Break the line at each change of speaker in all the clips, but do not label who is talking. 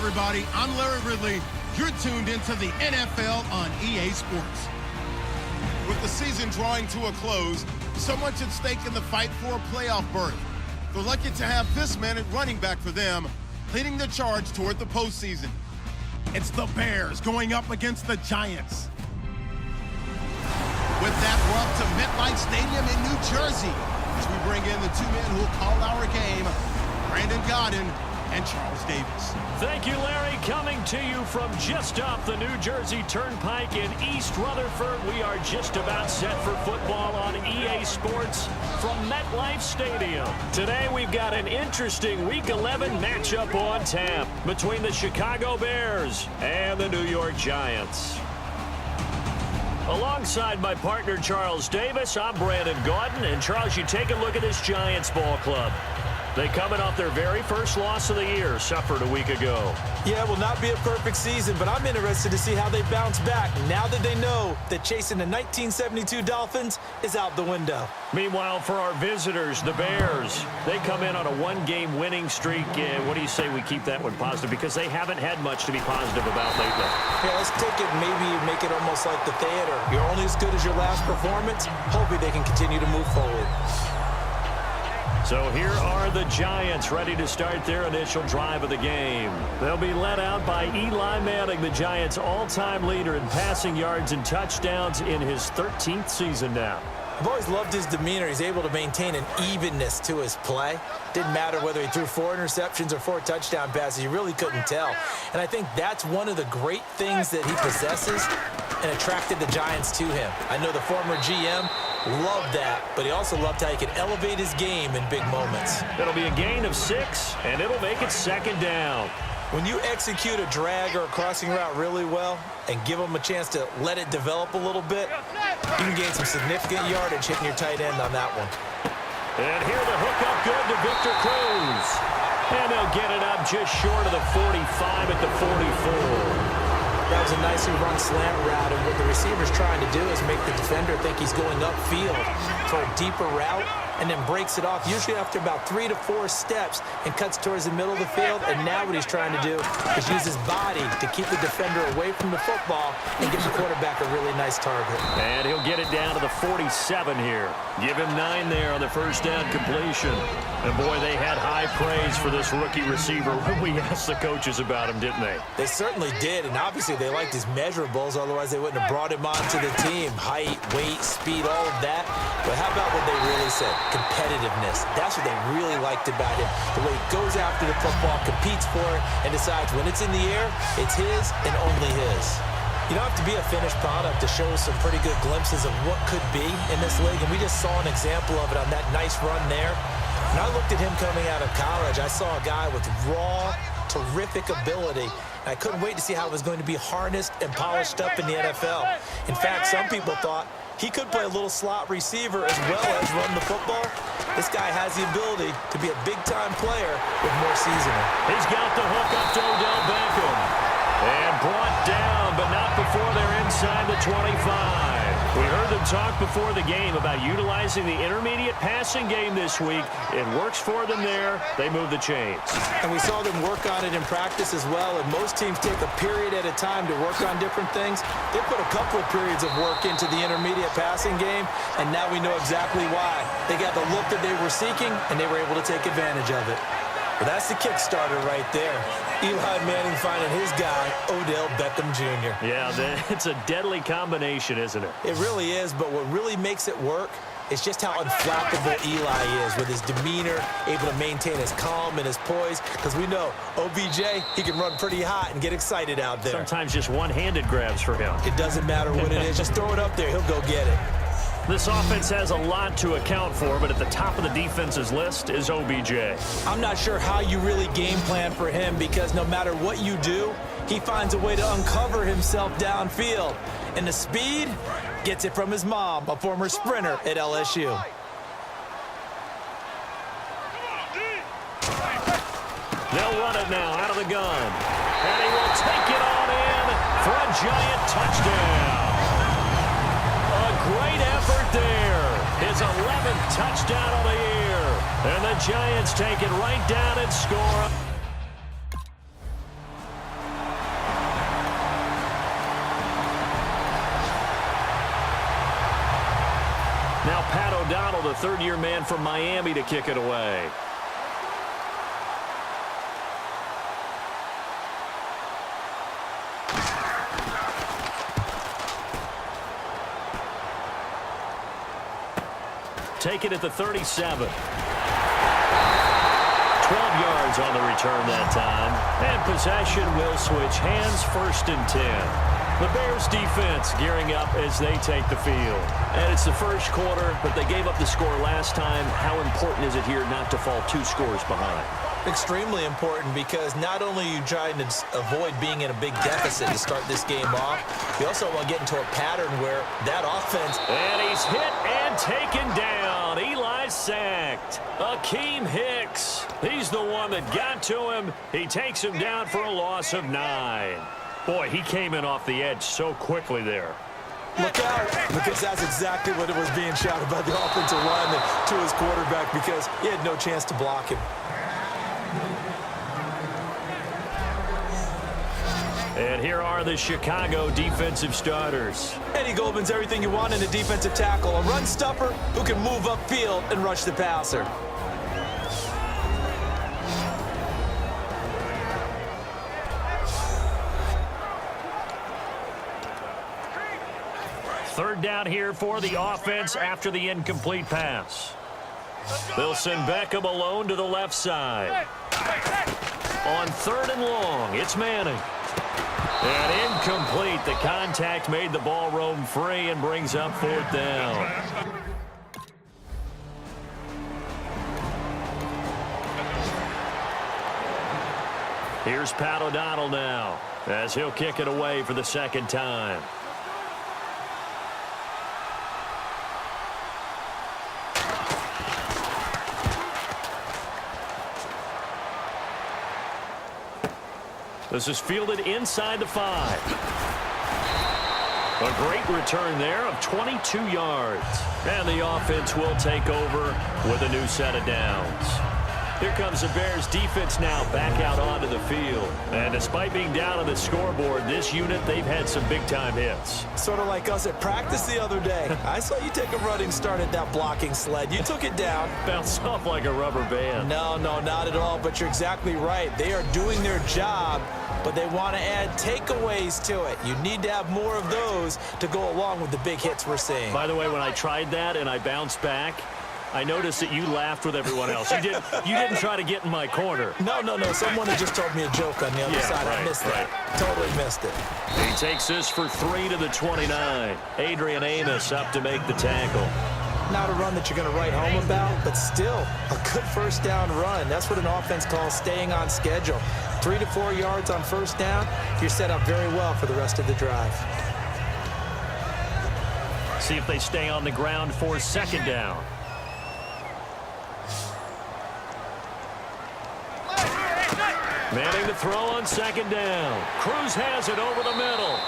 everybody. I'm Larry Ridley. You're tuned into the NFL on EA Sports. With the season drawing to a close, so much at stake in the fight for a playoff berth. They're lucky to have this man at running back for them, leading the charge toward the postseason. It's the Bears going up against the Giants. With that, we're up to MetLife Stadium in New Jersey as we bring in the two men who will call our game, Brandon Godden and Charles Davis.
Thank you, Larry. Coming to you from just off the New Jersey Turnpike in East Rutherford. We are just about set for football on EA Sports from MetLife Stadium. Today we've got an interesting Week 11 matchup on tap between the Chicago Bears and the New York Giants. Alongside my partner Charles Davis, I'm Brandon Gaudin. And Charles, you take a look at this Giants ball club. They coming off their very first loss of the year, suffered a week ago.
Yeah, it will not be a perfect season, but I'm interested to see how they bounce back now that they know that chasing the 1972 Dolphins is out the window.
Meanwhile, for our visitors, the Bears, they come in on a one-game winning streak. What do you say we keep that one positive? Because they haven't had much to be positive about lately.
Yeah, let's take it, maybe make it almost like the theater. You're only as good as your last performance. Hopefully they can continue to move forward.
So here are the Giants ready to start their initial drive of the game. They'll be led out by Eli Manning, the Giants' all-time leader in passing yards and touchdowns in his 13th season now.
I've always loved his demeanor. He's able to maintain an evenness to his play. Didn't matter whether he threw 4 interceptions or 4 touchdown passes. You really couldn't tell. And I think that's one of the great things that he possesses and attracted the Giants to him. I know the former GM loved that, but he also loved how he could elevate his game in big moments.
It'll be a gain of 6, and it'll make it second down.
When you execute a drag or a crossing route really well and give them a chance to let it develop a little bit, you can gain some significant yardage hitting your tight end on that one.
And here the hookup good to Victor Cruz. And they'll get it up just short of the 45 at the 44.
That was a nicely run slant route, and what the receiver's trying to do is make the defender think he's going upfield for a deeper route and then breaks it off, usually after about 3 to 4 steps, and cuts towards the middle of the field. And now what he's trying to do is use his body to keep the defender away from the football and give the quarterback a really nice target.
And he'll get it down to the 47 here. Give him 9 there on the first down completion. And boy, they had high praise for this rookie receiver when we asked the coaches about him, didn't they?
They certainly did, and obviously they liked his measurables, otherwise they wouldn't have brought him onto the team. Height, weight, speed, all of that. But how about what they really said? Competitiveness. That's what they really liked about him. The way he goes after the football, competes for it, and decides when it's in the air, it's his and only his. You don't have to be a finished product to show some pretty good glimpses of what could be in this league, and we just saw an example of it on that nice run there. When I looked at him coming out of college, I saw a guy with raw, terrific ability. I couldn't wait to see how it was going to be harnessed and polished up in the NFL. In fact, some people thought he could play a little slot receiver as well as run the football. This guy has the ability to be a big-time player with more seasoning.
He's got the hook up to Odell Beckham. And brought down, but not before they're inside the 25. We heard them talk before the game about utilizing the intermediate passing game this week. It works for them there. They move the chains.
And we saw them work on it in practice as well. And most teams take a period at a time to work on different things. They put a couple of periods of work into the intermediate passing game, and now we know exactly why. They got the look that they were seeking, and they were able to take advantage of it. Well, that's the Kickstarter right there. Eli Manning finding his guy, Odell Beckham Jr.
Yeah, it's a deadly combination, isn't it?
It really is, but what really makes it work is just how unflappable Eli is with his demeanor, able to maintain his calm and his poise, because we know OBJ, he can run pretty hot and get excited out there.
Sometimes just one-handed grabs for him.
It doesn't matter what it is. Just throw it up there. He'll go get it.
This offense has a lot to account for, but at the top of the defense's list is OBJ.
I'm not sure how you really game plan for him, because no matter what you do, he finds a way to uncover himself downfield. And the speed gets it from his mom, a former sprinter at LSU.
They'll run it now out of the gun. And he will take it on in for a giant touchdown. Great effort there. His 11th touchdown of the year. And the Giants take it right down and score. O'Donnell, the third-year man from Miami, to kick it away. Take it at the 37. 12 yards on the return that time. And possession will switch hands, 1st and 10. The Bears defense gearing up as they take the field. And it's the first quarter, but they gave up the score last time. How important is it here not to fall 2 scores behind?
Extremely important, because not only are you trying to avoid being in a big deficit to start this game off, you also want to get into a pattern where that offense...
And he's hit and taken down. Eli sacked. Akeem Hicks. He's the one that got to him. He takes him down for a loss of 9. Boy, he came in off the edge so quickly there.
Look out, because that's exactly what it was being shouted by the offensive lineman to his quarterback, because he had no chance to block him.
And here are the Chicago defensive starters.
Eddie Goldman's everything you want in a defensive tackle. A run stopper who can move upfield and rush the passer.
Third down here for the offense after the incomplete pass. They'll send Beckham alone to the left side. On 3rd and long, it's Manning. And incomplete. The contact made the ball roam free and brings up 4th down. Here's Pat O'Donnell now, as he'll kick it away for the 2nd time. This is fielded inside the 5. A great return there of 22 yards. And the offense will take over with a new set of downs. Here comes the Bears defense now back out onto the field. And despite being down on the scoreboard, this unit, they've had some big-time hits.
Sort of like us at practice the other day. I saw you take a running start at that blocking sled. You took it down.
Bounced off like a rubber band.
No, not at all, but you're exactly right. They are doing their job, but they want to add takeaways to it. You need to have more of those to go along with the big hits we're seeing.
By the way, when I tried that and I bounced back, I noticed that you laughed with everyone else. You didn't try to get in my corner.
No. Someone had just told me a joke on the other side.
Right,
I missed that. Totally missed it.
He takes this for 3 to the 29. Adrian Amos up to make the tackle.
Not a run that you're going to write home about, but still a good 1st down run. That's what an offense calls staying on schedule. 3 to 4 yards on 1st down, you're set up very well for the rest of the drive.
See if they stay on the ground for 2nd down. Manning to throw on 2nd down. Cruz has it over the middle.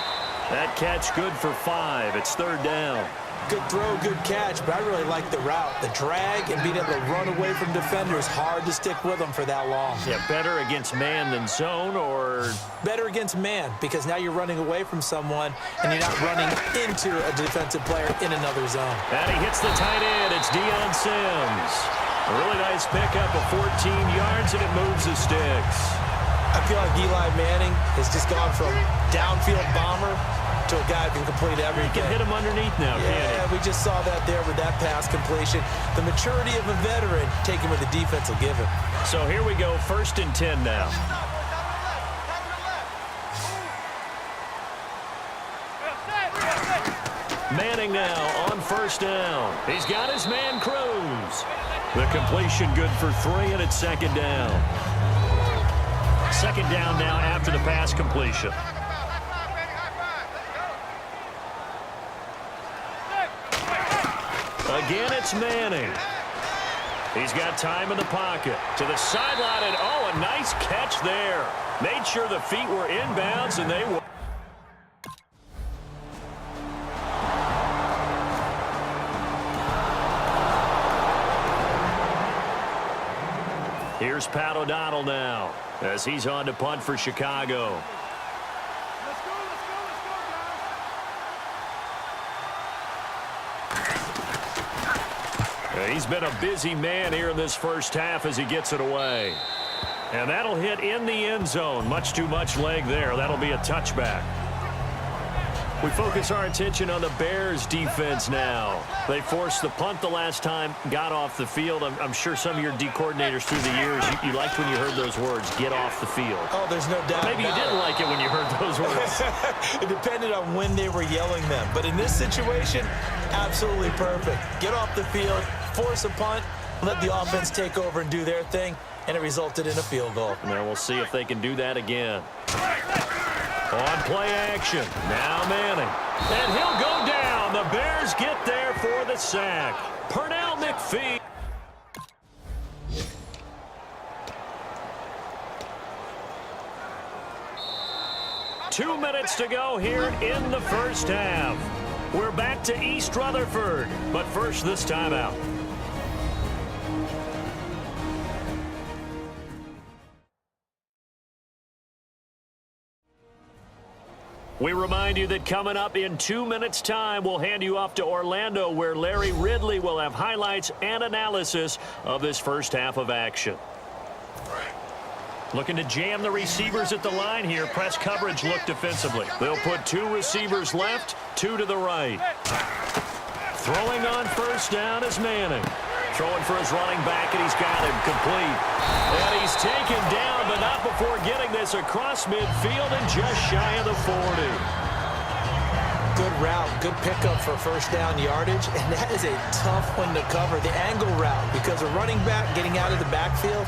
That catch good for 5. It's 3rd down.
Good throw, good catch, but I really like the route. The drag and being able to run away from defenders, hard to stick with them for that long.
Yeah, better against man than zone, or?
Better against man, because now you're running away from someone and you're not running into a defensive player in another zone.
And he hits the tight end. It's Deion Sims. A really nice pickup of 14 yards, and it moves the sticks.
I feel like Eli Manning has just gone from downfield bomber to a guy who can complete everything.
He can hit him underneath now, can't he?
Yeah, we just saw that there with that pass completion. The maturity of a veteran, taking what the defense will give him.
So here we go, 1st and 10 now. Manning now on 1st down. He's got his man Cruz. The completion good for 3, and it's 2nd down. 2nd down now after the pass completion. Again, it's Manning. He's got time in the pocket. To the sideline, and oh, a nice catch there. Made sure the feet were inbounds, and they were. Here's Pat O'Donnell now, as he's on to punt for Chicago. He's been a busy man here in this first half as he gets it away. And that'll hit in the end zone. Much too much leg there. That'll be a touchback. We focus our attention on the Bears defense now. They forced the punt the last time, got off the field. I'm sure some of your D coordinators through the years, you liked when you heard those words, get off the field.
Oh, there's no doubt.
Maybe you didn't like it when you heard those words.
It depended on when they were yelling them. But in this situation, absolutely perfect. Get off the field, force a punt, let the offense take over and do their thing, and it resulted in a field goal.
And then we'll see if they can do that again. On play action, now Manning. And he'll go down. The Bears get there for the sack. Pernell McPhee. Two minutes to go here in the first half. We're back to East Rutherford, but first this timeout. We remind you that coming up in 2 minutes' time, we'll hand you off to Orlando, where Larry Ridley will have highlights and analysis of this first half of action. Looking to jam the receivers at the line here. Press coverage look defensively. They'll put two receivers left, two to the right. Throwing on first down is Manning. Throwing for his running back, and he's got him complete. And he's taken down, but not before getting this across midfield and just shy of the 40.
Good route, good pickup for first down yardage, and that is a tough one to cover, the angle route, because a running back getting out of the backfield,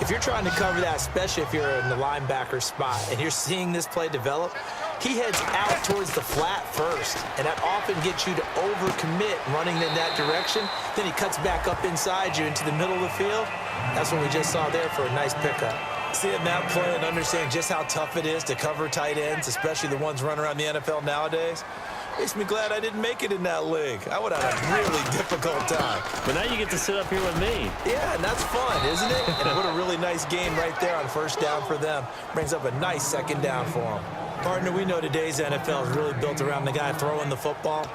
if you're trying to cover that, especially if you're in the linebacker spot, and you're seeing this play develop, he heads out towards the flat first, and that often gets you to overcommit running in that direction. Then he cuts back up inside you into the middle of the field. That's what we just saw there for a nice pickup. Seeing that play and understanding just how tough it is to cover tight ends, especially the ones running around the NFL nowadays, makes me glad I didn't make it in that league. I would have had a really difficult time.
But now you get to sit up here with me.
Yeah, and that's fun, isn't it? And what a really nice game right there on first down for them. Brings up a nice second down for them. Partner, we know today's NFL is really built around the guy throwing the football.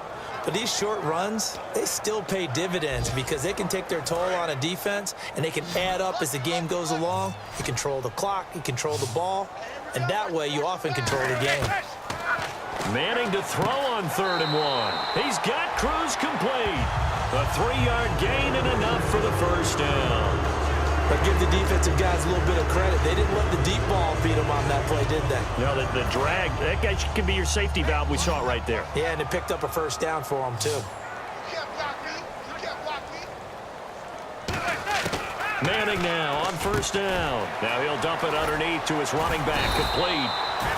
But these short runs, they still pay dividends because they can take their toll on a defense and they can add up as the game goes along. You control the clock, you control the ball, and that way you often control the game.
Manning to throw on 3rd and 1. He's got Cruz complete. A 3-yard gain and enough for the first down.
But give the defensive guys a little bit of credit. They didn't let the deep ball beat them on that play, did they?
No, the drag, that guy can be your safety valve. We saw it right there.
Yeah, and it picked up a first down for them, too.
Manning now on first down. Now he'll dump it underneath to his running back, complete.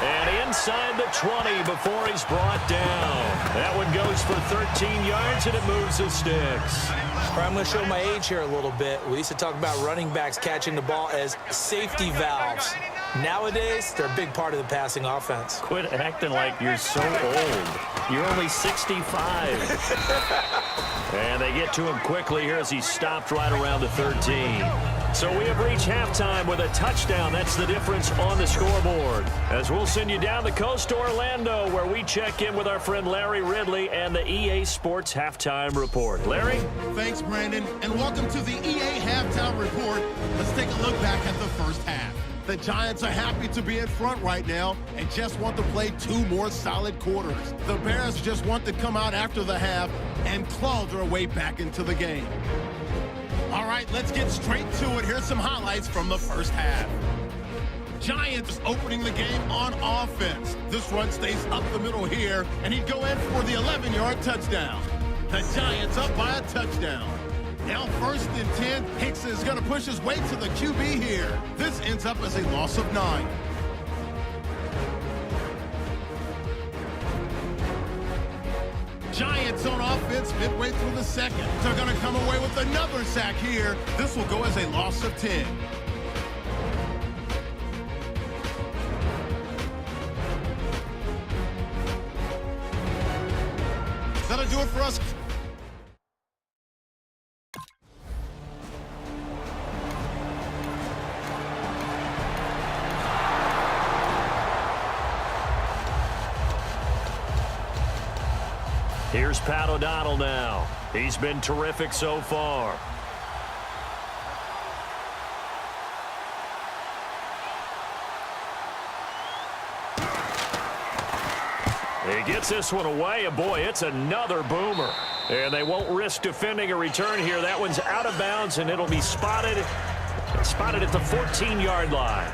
And inside the 20 before he's brought down. That one goes for 13 yards, and it moves the sticks.
All right, I'm going to show my age here a little bit. We used to talk about running backs catching the ball as safety valves. Nowadays, they're a big part of the passing offense.
Quit acting like you're so old. You're only 65. And they get to him quickly here as he stopped right around the 13. So we have reached halftime with a touchdown. That's the difference on the scoreboard. As we'll send you down the coast to Orlando, where we check in with our friend Larry Ridley and the EA Sports Halftime Report. Larry?
Thanks, Brandon, and welcome to the EA Halftime Report. Let's take a look back at the first half. The Giants are happy to be in front right now and just want to play 2 more solid quarters. The Bears just want to come out after the half and claw their way back into the game. All right, let's get straight to it. Here's some highlights from the first half. Giants opening the game on offense. This run stays up the middle here, and he'd go in for the 11-yard touchdown. The Giants up by a touchdown. Now 1st and 10, Hicks is going to push his way to the QB here. This ends up as a loss of 9. Giants on offense midway through the second. They're going to come away with another sack here. This will go as a loss of 10. That'll do it for us.
Here's Pat O'Donnell now. He's been terrific so far. He gets this one away, and boy, it's another boomer. And they won't risk defending a return here. That one's out of bounds, and it'll be spotted at the 14-yard line.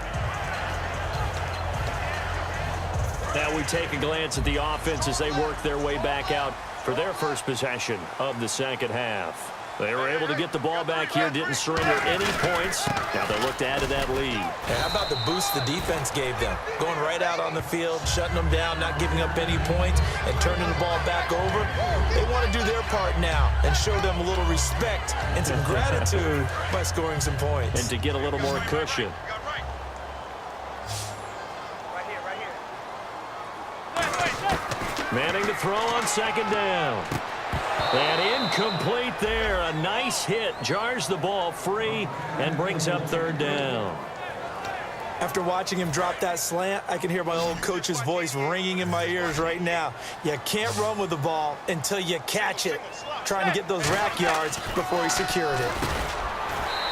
Now we take a glance at the offense as they work their way back out for their first possession of the second half. They were able to get the ball back here, didn't surrender any points. Now they look to add to that lead.
And how about the boost the defense gave them? Going right out on the field, shutting them down, not giving up any points, and turning the ball back over. They want to do their part now and show them a little respect and some gratitude by scoring some points.
And to get a little more cushion. Manning to throw on second down. And incomplete there. A nice hit. Jars the ball free and brings up third down.
After watching him drop that slant, I can hear my old coach's voice ringing in my ears right now. You can't run with the ball until you catch it. Trying to get those rack yards before he secured it.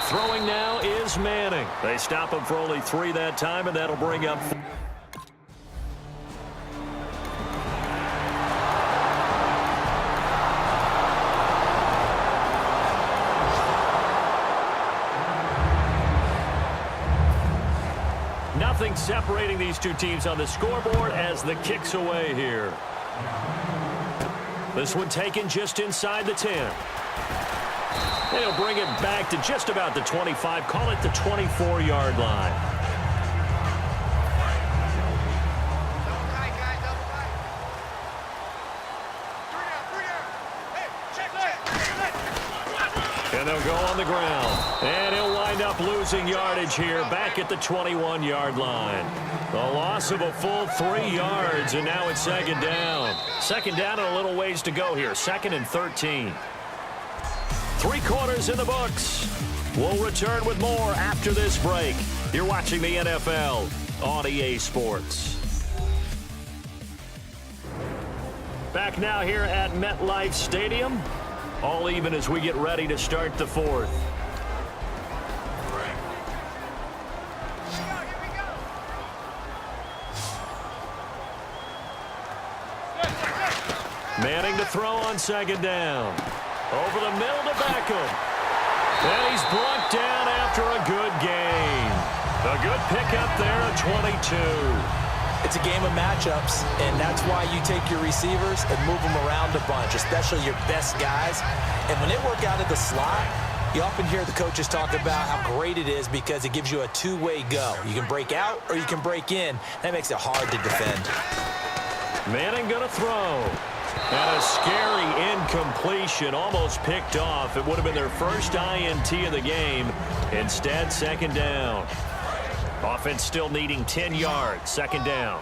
Throwing now is Manning. They stop him for only 3 that time, and that'll bring up 4. Nothing separating these two teams on the scoreboard as the kick's away here. This one taken just inside the 10. They'll bring it back to just about the 25. Call it the 24-yard line. And they'll go on the ground. And he'll wind up losing yardage here back at the 21-yard line. The loss of a full 3 yards, and now it's second down. Second down and a little ways to go here. 2nd and 13. 3 quarters in the books. We'll return with more after this break. You're watching the NFL on EA Sports. Back now here at MetLife Stadium. All even as we get ready to start the 4th. Manning to throw on second down. Over the middle to Beckham. And he's brought down after a good gain. A good pickup there at 22.
It's a game of matchups, and that's why you take your receivers and move them around a bunch, especially your best guys. And when they work out of the slot, you often hear the coaches talk about how great it is because it gives you a two-way go. You can break out or you can break in. That makes it hard to defend.
Manning going to throw. And a scary incompletion, almost picked off. It would have been their first INT of the game. Instead, second down. Offense still needing 10 yards. Second down.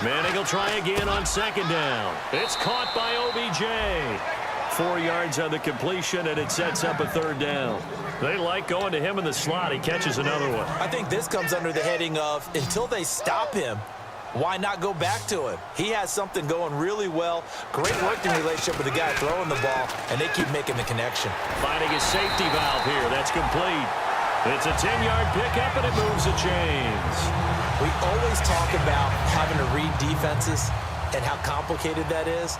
Manning will try again on second down. It's caught by OBJ. 4 yards on the completion, and it sets up a third down. They like going to him in the slot. He catches another one.
I think this comes under the heading of until they stop him, why not go back to him? He has something going really well. Great working relationship with the guy throwing the ball, and they keep making the connection.
Finding a safety valve here. That's complete. It's a 10-yard pickup, and it moves the chains.
We always talk about having to read defenses and how complicated that is.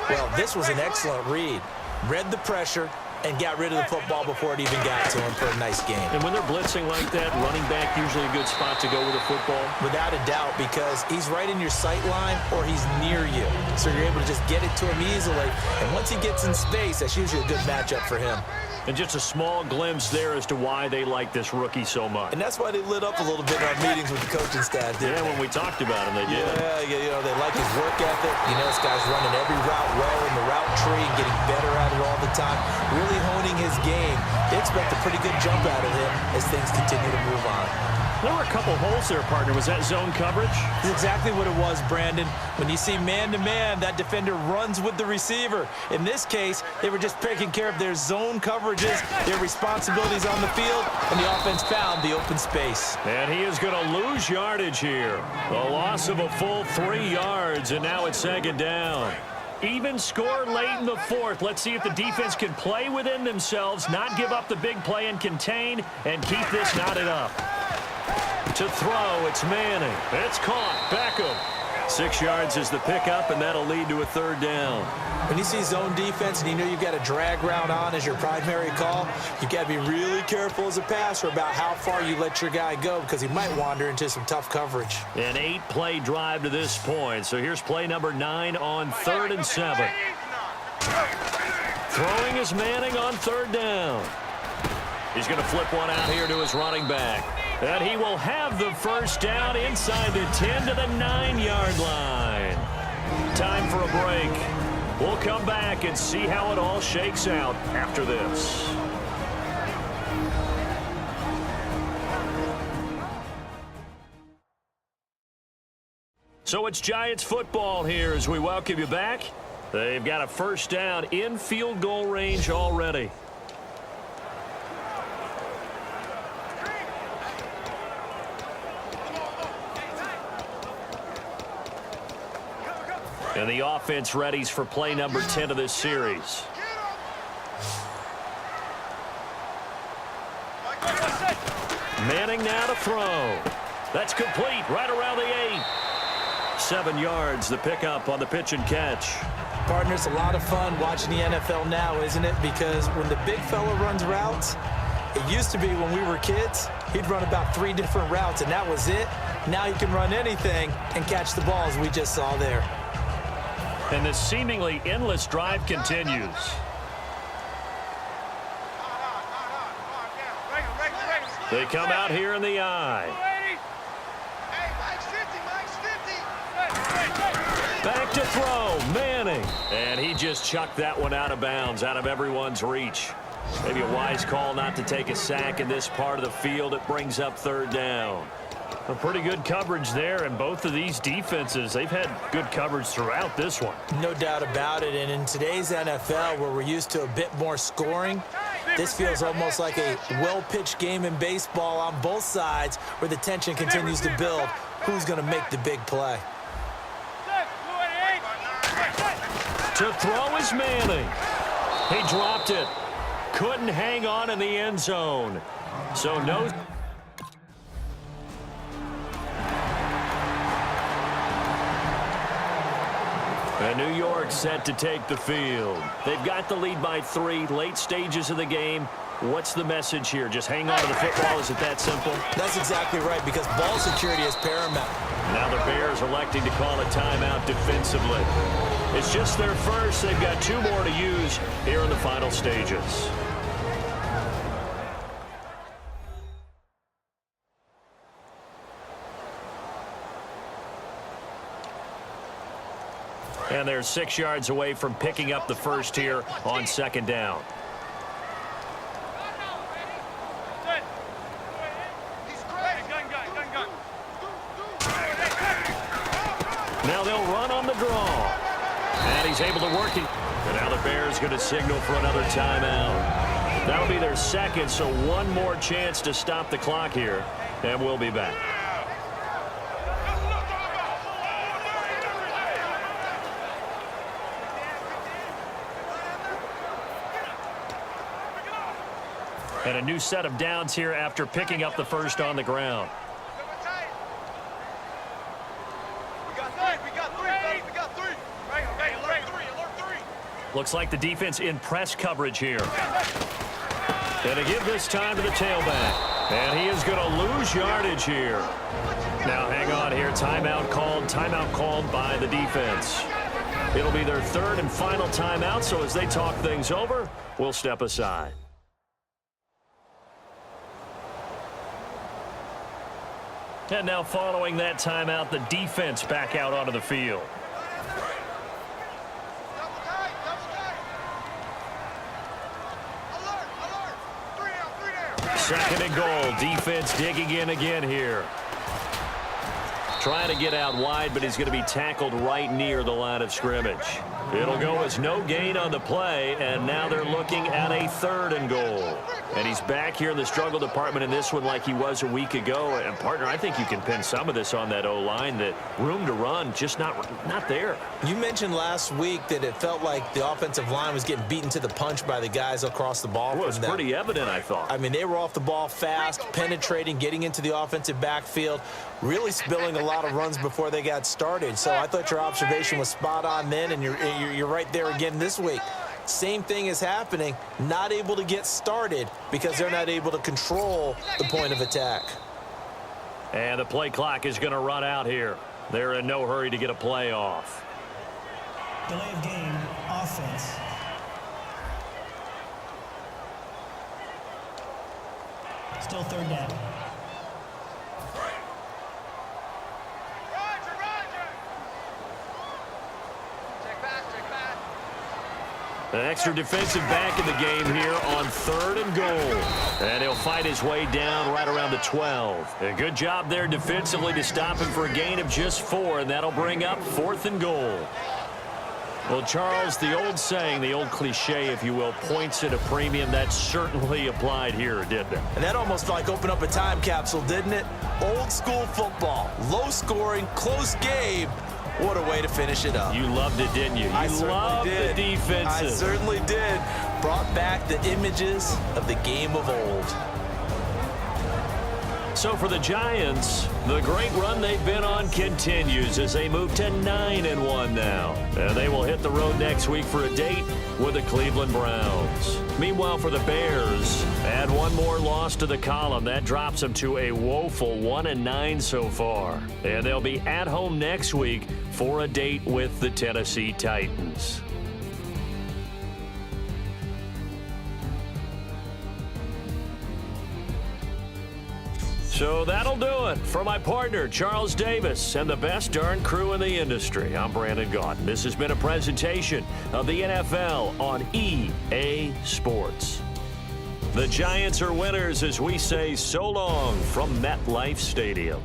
Well, this was an excellent read. Read the pressure and got rid of the football before it even got to him for a nice game.
And when they're blitzing like that, running back usually a good spot to go with a football?
Without a doubt, because he's right in your sight line or he's near you. So you're able to just get it to him easily. And once he gets in space, that's usually a good matchup for him.
And just a small glimpse there as to why they like this rookie so much.
And that's why they lit up a little bit in our meetings with the coaching staff, didn't they?
When we talked about him, they did.
Yeah, you know, they like his work ethic. You know, this guy's running every route well in the route tree and getting better at it all the time. Really honing his game. They expect a pretty good jump out of him as things continue to move on.
There were a couple holes there, partner. Was that zone coverage?
That's exactly what it was, Brandon. When you see man-to-man, that defender runs with the receiver. In this case, they were just taking care of their zone coverages, their responsibilities on the field, and the offense found the open space.
And he is going to lose yardage here. A loss of a full 3 yards, and now it's second down. Even score late in the fourth. Let's see if the defense can play within themselves, not give up the big play and contain, and keep this knotted up. To throw, it's Manning. It's caught. Beckham. 6 yards is the pickup, and that'll lead to a third down.
When you see zone defense and you know you've got a drag route on as your primary call, you've got to be really careful as a passer about how far you let your guy go because he might wander into some tough coverage.
An 8-play drive to this point. So here's play number 9 on 3rd and 7. Throwing is Manning on 3rd down. He's going to flip one out here to his running back. And he will have the first down inside the 10 to the 9-yard line. Time for a break. We'll come back and see how it all shakes out after this. So it's Giants football here as we welcome you back. They've got a first down in field goal range already. And the offense readies for play number 10 of this series. Manning now to throw. That's complete right around the 8. 7 yards, the pickup on the pitch and catch.
Partner, it's a lot of fun watching the NFL now, isn't it? Because when the big fella runs routes, it used to be when we were kids, he'd run about 3 different routes, and that was it. Now he can run anything and catch the ball, as we just saw there.
And this seemingly endless drive continues. They come out here in the eye. Back to throw, Manning. And he just chucked that one out of bounds, out of everyone's reach. Maybe a wise call not to take a sack in this part of the field. It brings up 3rd down. A pretty good coverage there, and both of these defenses, they've had good coverage throughout this one.
No doubt about it, and in today's NFL, where we're used to a bit more scoring, this feels almost like a well-pitched game in baseball on both sides where the tension continues to build. Who's going to make the big play?
To throw is Manning. He dropped it. Couldn't hang on in the end zone. So no... And New York set to take the field. They've got the lead by 3, late stages of the game. What's the message here? Just hang on to the football? Is it that simple?
That's exactly right, because ball security is paramount.
Now the Bears electing to call a timeout defensively. It's just their first. They've got 2 more to use here in the final stages. And they're 6 yards away from picking up the first here on 2nd down. Now they'll run on the draw. And he's able to work it. And now the Bears going to signal for another timeout. That'll be their second, so 1 more chance to stop the clock here. And we'll be back. And a new set of downs here after picking up the first on the ground. Looks like the defense in press coverage here. And to give this time to the tailback. And he is going to lose yardage here. Now hang on here. Timeout called by the defense. It'll be their 3rd and final timeout, so as they talk things over, we'll step aside. And now following that timeout, the defense back out onto the field. Second and goal. Defense digging in again here. Trying to get out wide, but he's going to be tackled right near the line of scrimmage. It'll go as no gain on the play, and now they're looking at a 3rd and goal. And he's back here in the struggle department in this one like he was a week ago. And, partner, I think you can pin some of this on that O-line, that room to run just not there.
You mentioned last week that it felt like the offensive line was getting beaten to the punch by the guys across the ball.
Well, it was pretty evident, I thought.
I mean, they were off the ball fast, penetrating, getting into the offensive backfield, really spilling a lot of runs before they got started. So I thought your observation was spot on then, and you're right there again this week. Same thing is happening, not able to get started because they're not able to control the point of attack.
And the play clock is going to run out here. They're in no hurry to get a play off.
Delay of game, offense. Still 3rd down.
An extra defensive back in the game here on 3rd and goal. And he'll fight his way down right around the 12. A good job there defensively to stop him for a gain of just 4, and that'll bring up 4th and goal. Well, Charles, the old saying, the old cliche, if you will, points at a premium, that certainly applied here, didn't it?
And that almost like opened up a time capsule, didn't it? Old school football, low scoring, close game. What a way to finish it up.
You loved it, didn't you? You loved the defenses.
I certainly did. Brought back the images of the game of old.
So for the Giants, the great run they've been on continues as they move to 9-1 now. And they will hit the road next week for a date with the Cleveland Browns. Meanwhile, for the Bears, add one more loss to the column. That drops them to a woeful 1-9 so far. And they'll be at home next week for a date with the Tennessee Titans. So that'll do it for my partner, Charles Davis, and the best darn crew in the industry. I'm Brandon Gaudin. This has been a presentation of the NFL on EA Sports. The Giants are winners as we say so long from MetLife Stadium.